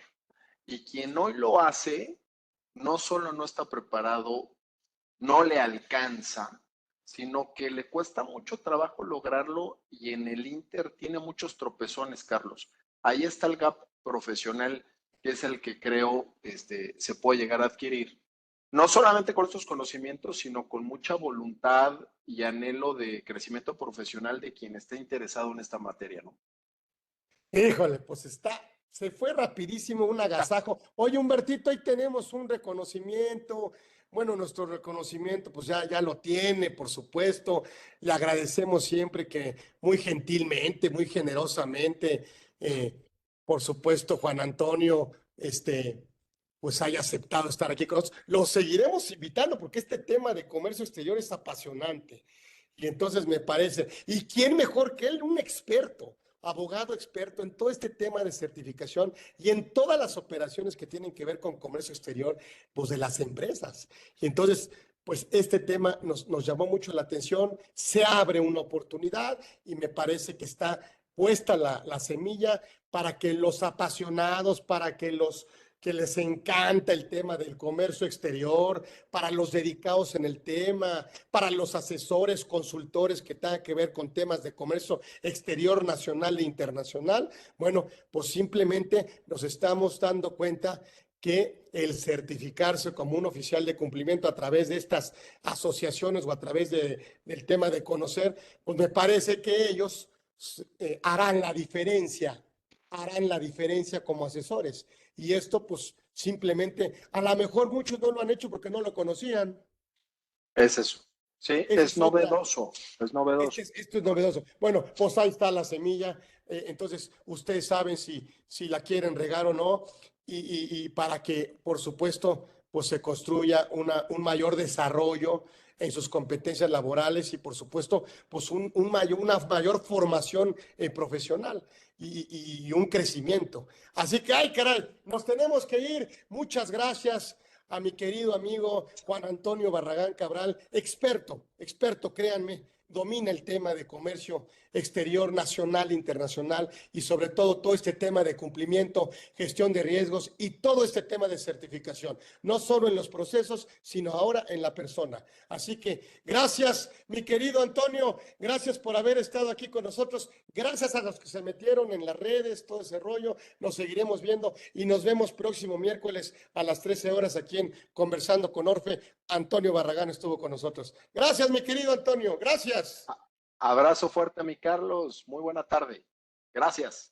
Y quien hoy lo hace, no solo no está preparado, no le alcanza, sino que le cuesta mucho trabajo lograrlo y en el Inter tiene muchos tropezones, Carlos. Ahí está el gap profesional, que es el que creo se puede llegar a adquirir. No solamente con estos conocimientos, sino con mucha voluntad y anhelo de crecimiento profesional de quien esté interesado en esta materia, ¿no? Híjole, pues se fue rapidísimo un agasajo. Oye, Humbertito, ahí tenemos un reconocimiento. Bueno, nuestro reconocimiento, pues ya lo tiene, por supuesto. Le agradecemos siempre que muy gentilmente, muy generosamente, eh, por supuesto, Juan Antonio, pues haya aceptado estar aquí con nosotros. Lo seguiremos invitando porque este tema de comercio exterior es apasionante. Y entonces me parece, ¿y quién mejor que él? Un experto, abogado experto en todo este tema de certificación y en todas las operaciones que tienen que ver con comercio exterior, pues de las empresas. Y entonces, pues este tema nos llamó mucho la atención, se abre una oportunidad y me parece que está puesta la semilla para que los apasionados, para que les encanta el tema del comercio exterior, para los dedicados en el tema, para los asesores, consultores que tengan que ver con temas de comercio exterior, nacional e internacional. Bueno, pues simplemente nos estamos dando cuenta que el certificarse como un oficial de cumplimiento a través de estas asociaciones o a través del tema de conocer, pues me parece que ellos harán la diferencia como asesores. Y esto, pues, simplemente, a lo mejor muchos no lo han hecho porque no lo conocían. Es eso. Sí, Esa es es otra. novedoso, es novedoso. Esto es novedoso. Bueno, pues ahí está la semilla. Entonces, ustedes saben si la quieren regar o no. Y para que, por supuesto, pues se construya un mayor desarrollo en sus competencias laborales y, por supuesto, pues una mayor formación profesional y un crecimiento. Así que, ay, caray, nos tenemos que ir. Muchas gracias a mi querido amigo Juan Antonio Barragán Cabral, experto, créanme, domina el tema de comercio exterior, nacional, internacional y sobre todo este tema de cumplimiento, gestión de riesgos y todo este tema de certificación, no solo en los procesos, sino ahora en la persona. Así que gracias, mi querido Antonio, gracias por haber estado aquí con nosotros, gracias a los que se metieron en las redes, todo ese rollo, nos seguiremos viendo y nos vemos próximo miércoles a las 13 horas aquí en Conversando con Orfe. Antonio Barragán estuvo con nosotros. Gracias, mi querido Antonio, gracias. Abrazo fuerte a mi Carlos, muy buena tarde. Gracias.